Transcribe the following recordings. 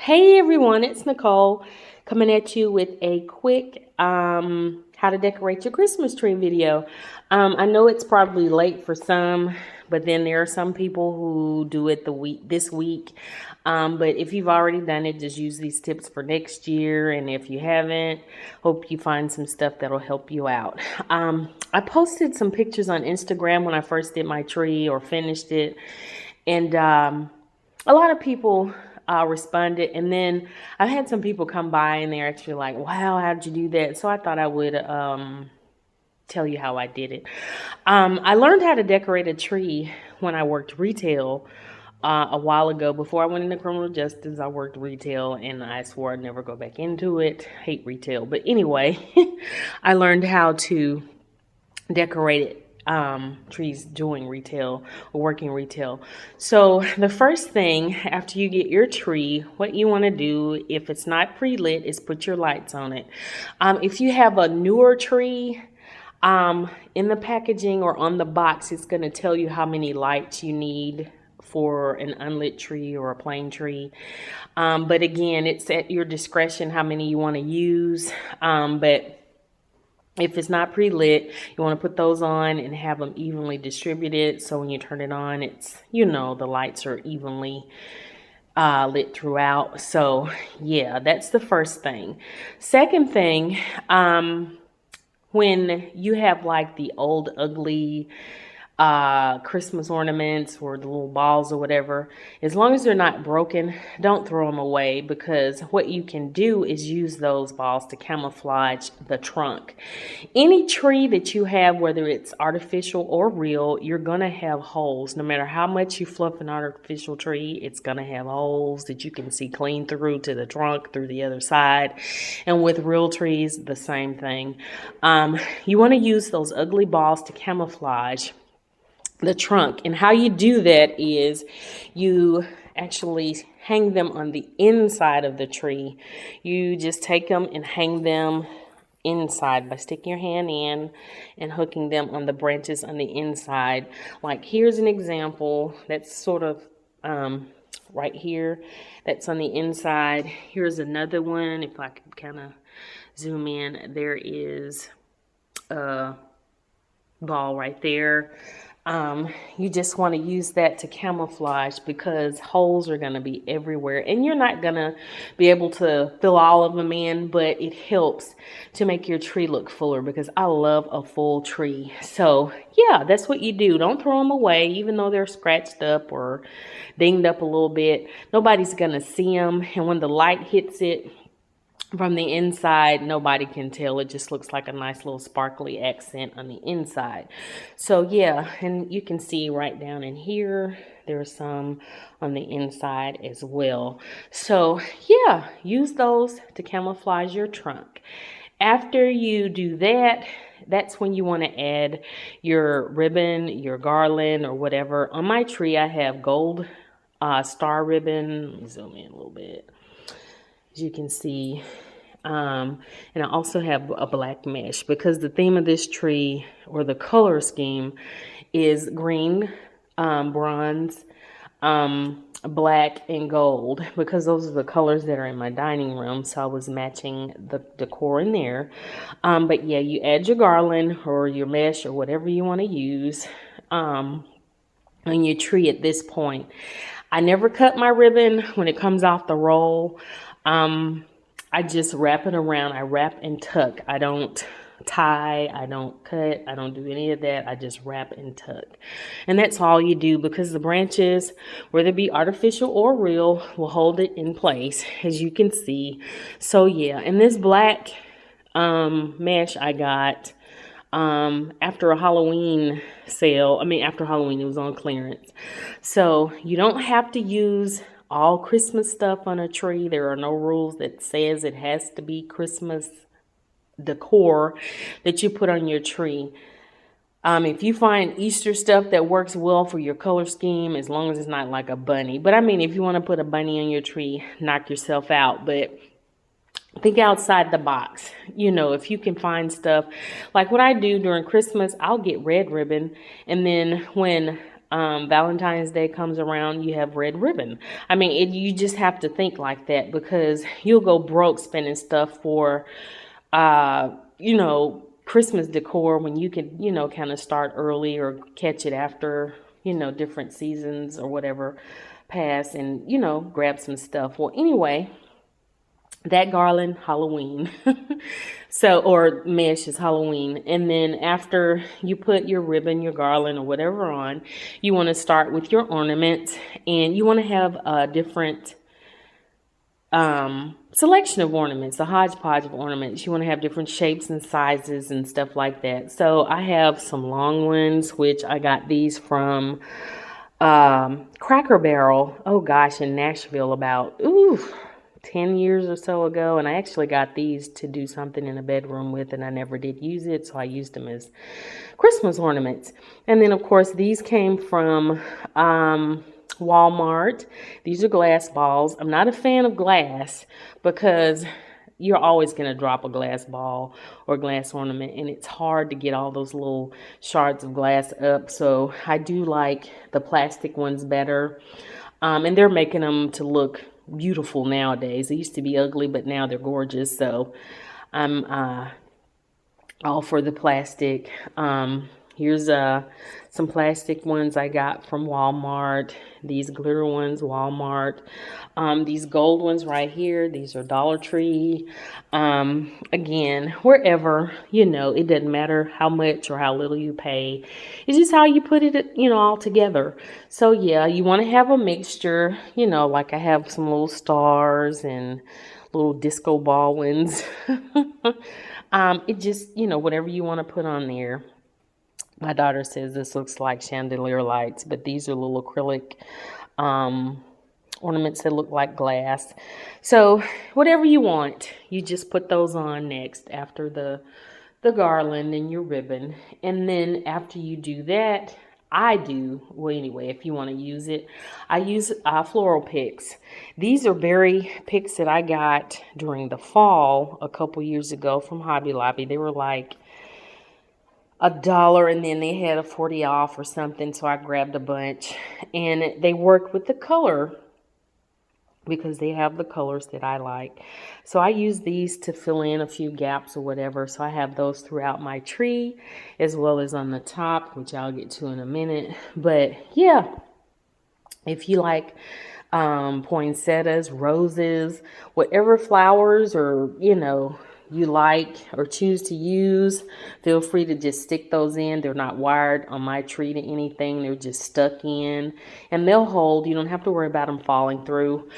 Hey everyone, it's Nicole coming at you with a quick how to decorate your Christmas tree video. I know it's probably late for some, but then there are some people who do it this week. But if you've already done it, just use these tips for next year. And if you haven't, hope you find some stuff that'll help you out. I posted some pictures on Instagram when I first did my tree or finished it. And a lot of people responded, and then I've had some people come by and they're actually like, wow, how did you do that? So I thought I would tell you how I did it. I learned how to decorate a tree when I worked retail a while ago. Before I went into criminal justice, I worked retail and I swore I'd never go back into it. Hate retail. But anyway, I learned how to decorate trees doing retail or working retail. So the first thing after you get your tree, what you want to do, if it's not pre-lit, is put your lights on it. If you have a newer tree, in the packaging or on the box, it's going to tell you how many lights you need for an unlit tree or a plain tree. But again, it's at your discretion how many you want to use. But if it's not pre-lit, you want to put those on and have them evenly distributed. So when you turn it on, it's, the lights are evenly lit throughout. So yeah, that's the first thing. Second thing, when you have like the old ugly Christmas ornaments or the little balls or whatever, as long as they're not broken, don't throw them away, because what you can do is use those balls to camouflage the trunk. Any tree that you have, whether it's artificial or real, you're gonna have holes. No matter how much you fluff an artificial tree, it's gonna have holes that you can see clean through to the trunk, through the other side. And with real trees, the same thing. You want to use those ugly balls to camouflage the trunk. And how you do that is you actually hang them on the inside of the tree. You just take them and hang them inside by sticking your hand in and hooking them on the branches on the inside. Like here's an example that's sort of right here, that's on the inside. Here's another one. If I could kind of zoom in, there is a ball right there. You just want to use that to camouflage, because holes are going to be everywhere and you're not going to be able to fill all of them in, but it helps to make your tree look fuller, because I love a full tree. So yeah, that's what you do. Don't throw them away, even though they're scratched up or dinged up a little bit. Nobody's going to see them, and when the light hits it from the inside, nobody can tell. It just looks like a nice little sparkly accent on the inside. So yeah, and you can see right down in here, there's some on the inside as well. So yeah, use those to camouflage your trunk. After you do that, that's when you want to add your ribbon, your garland, or whatever. On my tree, I have gold star ribbon. Let me zoom in a little bit. As you can see, and I also have a black mesh, because the theme of this tree, or the color scheme, is green, bronze, black, and gold, because those are the colors that are in my dining room. So I was matching the decor in there. But yeah, you add your garland or your mesh or whatever you want to use on your tree at this point. I never cut my ribbon when it comes off the roll. I just wrap it around. I wrap and tuck. I don't tie, I don't cut, I don't do any of that. I just wrap and tuck. And that's all you do, because the branches, whether it be artificial or real, will hold it in place, as you can see. So yeah, and this black mesh I got after a Halloween sale. After Halloween, it was on clearance. So you don't have to use all Christmas stuff on a tree. There are no rules that says it has to be Christmas decor that you put on your tree. If you find Easter stuff that works well for your color scheme, as long as it's not like a bunny. But if you want to put a bunny on your tree, knock yourself out. But think outside the box. If you can find stuff like what I do during Christmas, I'll get red ribbon, and then when Valentine's Day comes around, you have red ribbon. I mean, you just have to think like that, because you'll go broke spending stuff for, you know, Christmas decor when you can, you know, kind of start early or catch it after, you know, different seasons or whatever pass, and, you know, grab some stuff. Well, anyway, that garland, Halloween. So, or mesh is Halloween. And then after you put your ribbon, your garland, or whatever on, you want to start with your ornaments, and you want to have a different selection of ornaments, a hodgepodge of ornaments. You want to have different shapes and sizes and stuff like that. So I have some long ones, which I got these from Cracker Barrel, oh gosh, in Nashville about 10 years or so ago. And I actually got these to do something in a bedroom with, and I never did use it, so I used them as Christmas ornaments. And then of course these came from Walmart. These are glass balls. I'm not a fan of glass because you're always going to drop a glass ball or glass ornament, and it's hard to get all those little shards of glass up. So I do like the plastic ones better. And they're making them to look beautiful nowadays. They used to be ugly, but now they're gorgeous. So I'm all for the plastic. Here's some plastic ones I got from Walmart. These glitter ones, Walmart. These gold ones right here, these are Dollar Tree. Again, wherever, you know, it doesn't matter how much or how little you pay. It's just how you put it, you know, all together. So yeah, you want to have a mixture, you know, like I have some little stars and little disco ball ones. It just, you know, whatever you want to put on there. My daughter says this looks like chandelier lights, but these are little acrylic ornaments that look like glass. So whatever you want, you just put those on next after the garland and your ribbon. And then after you do that, well anyway, if you want to use it, I use Floral Pics. These are berry picks that I got during the fall a couple years ago from Hobby Lobby. They were like $1, and then they had a 40 off or something, so I grabbed a bunch. And they work with the color because they have the colors that I like. So I use these to fill in a few gaps or whatever. So I have those throughout my tree as well as on the top, which I'll get to in a minute. But yeah, if you like poinsettias, roses, whatever flowers or, you know, you like or choose to use, feel free to just stick those in. They're not wired on my tree to anything. They're just stuck in, and they'll hold. You don't have to worry about them falling through.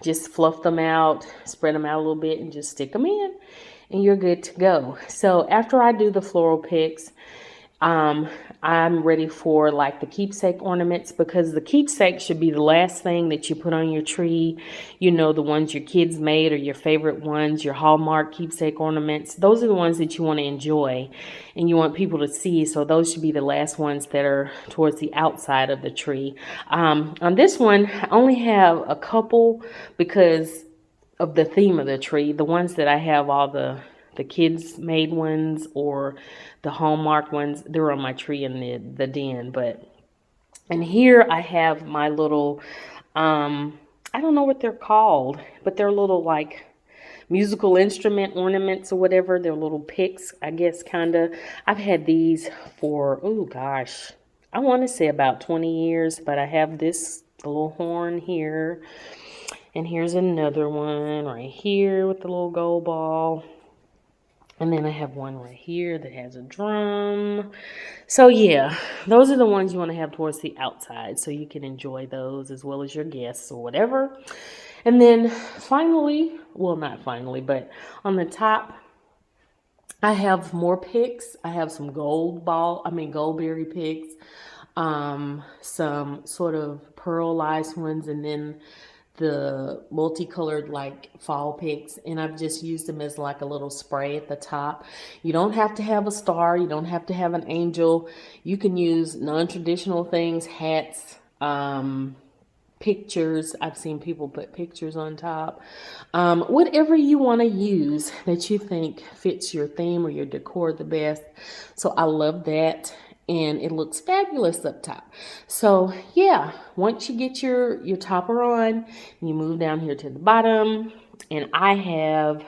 Just fluff them out, spread them out a little bit, and just stick them in, and you're good to go. So after I do the floral picks, I'm ready for like the keepsake ornaments, because the keepsake should be the last thing that you put on your tree. You know, the ones your kids made or your favorite ones, your Hallmark keepsake ornaments. Those are the ones that you want to enjoy and you want people to see. So those should be the last ones that are towards the outside of the tree. On this one, I only have a couple because of the theme of the tree. The ones that I have, all the kids made ones or the Hallmark ones, they're on my tree in the den. But and here I have my little I don't know what they're called, but they're little like musical instrument ornaments or whatever. They're little picks, I guess, kind of. I've had these for, oh gosh, I want to say about 20 years, but I have this little horn here, and here's another one right here with the little gold ball. And then I have one right here that has a drum. So yeah, those are the ones you want to have towards the outside so you can enjoy those as well as your guests or whatever. And then finally, well, not finally, but on the top, I have more picks. I have some goldberry picks, some sort of pearlized ones, and then the multicolored like fall picks, and I've just used them as like a little spray at the top. You don't have to have a star, you don't have to have an angel. You can use non-traditional things, hats, pictures. I've seen people put pictures on top. Whatever you want to use that you think fits your theme or your decor the best. So I love that. and it looks fabulous up top. So yeah, once you get your topper on, you move down here to the bottom, and I have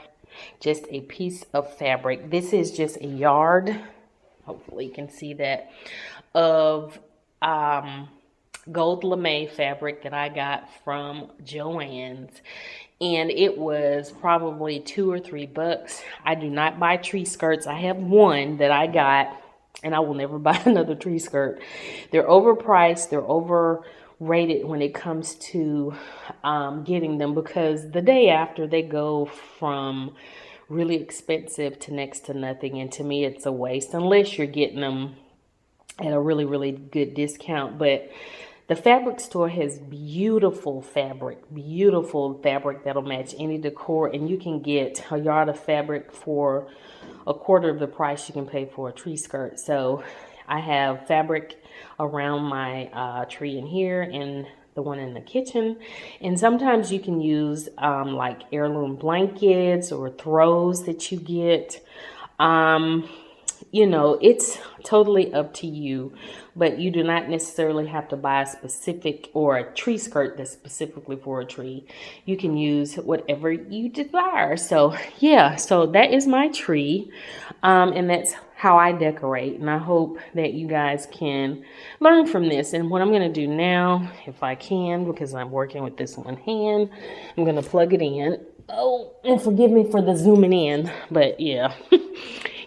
just a piece of fabric. This is just a yard, hopefully you can see that, of gold lame fabric that I got from Joann's, and it was probably $2 or $3. I do not buy tree skirts. I have one that I got, and I will never buy another tree skirt. They're overpriced, they're overrated when it comes to getting them, because the day after they go from really expensive to next to nothing, and to me it's a waste unless you're getting them at a really, really good discount. But the fabric store has beautiful fabric that'll match any decor, and you can get a yard of fabric for a quarter of the price you can pay for a tree skirt. So I have fabric around my tree in here and the one in the kitchen, and sometimes you can use like heirloom blankets or throws that you get. You know, it's totally up to you, but you do not necessarily have to buy a specific or a tree skirt that's specifically for a tree. You can use whatever you desire. So yeah, so that is my tree, and that's how I decorate, and I hope that you guys can learn from this. And what I'm going to do now, if I can, because I'm working with this one hand, I'm going to plug it in. Oh, and forgive me for the zooming in, but yeah.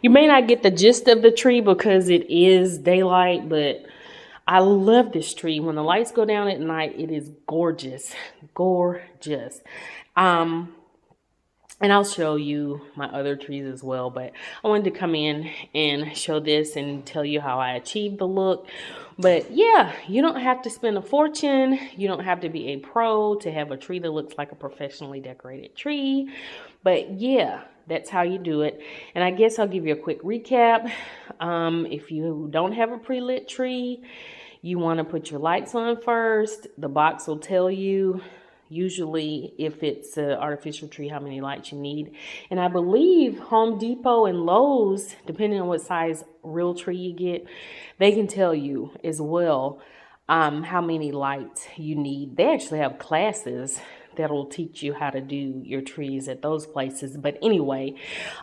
You may not get the gist of the tree because it is daylight, but I love this tree. When the lights go down at night, it is gorgeous, gorgeous. And I'll show you my other trees as well, but I wanted to come in and show this and tell you how I achieved the look. But yeah, you don't have to spend a fortune. You don't have to be a pro to have a tree that looks like a professionally decorated tree. But yeah, that's how you do it. And I guess I'll give you a quick recap. If you don't have a pre-lit tree, you want to put your lights on first. The box will tell you usually if it's an artificial tree how many lights you need. And I believe Home Depot and Lowe's, depending on what size real tree you get, they can tell you as well how many lights you need. They actually have classes that'll teach you how to do your trees at those places. But anyway,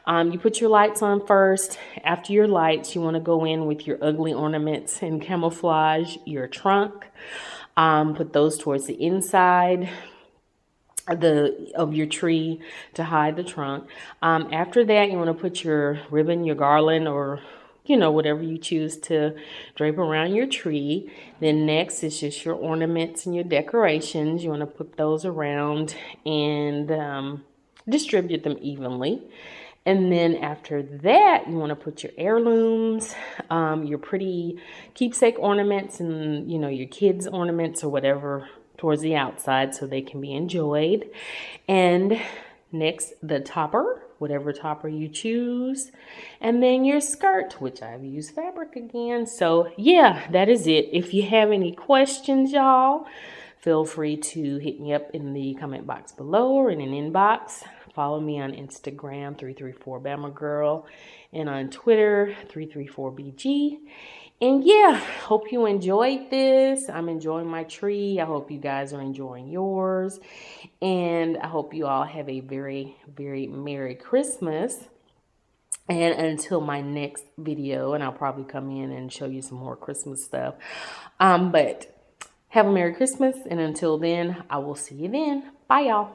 you put your lights on first. After your lights, you want to go in with your ugly ornaments and camouflage your trunk. Put those towards the inside of your tree to hide the trunk. After that, you want to put your ribbon, your garland, or whatever you choose to drape around your tree. Then next is just your ornaments and your decorations. You want to put those around and distribute them evenly. And then after that, you want to put your heirlooms, your pretty keepsake ornaments, and your kids' ornaments or whatever towards the outside so they can be enjoyed. And next, the topper, whatever topper you choose, and then your skirt, which I've used fabric again. So yeah, that is it. If you have any questions, y'all, feel free to hit me up in the comment box below or in an inbox. Follow me on Instagram, 334 Bama Girl, and on Twitter, 334BG. And yeah, hope you enjoyed this. I'm enjoying my tree. I hope you guys are enjoying yours. And I hope you all have a very, very Merry Christmas. And until my next video, and I'll probably come in and show you some more Christmas stuff. But have a Merry Christmas. And until then, I will see you then. Bye, y'all.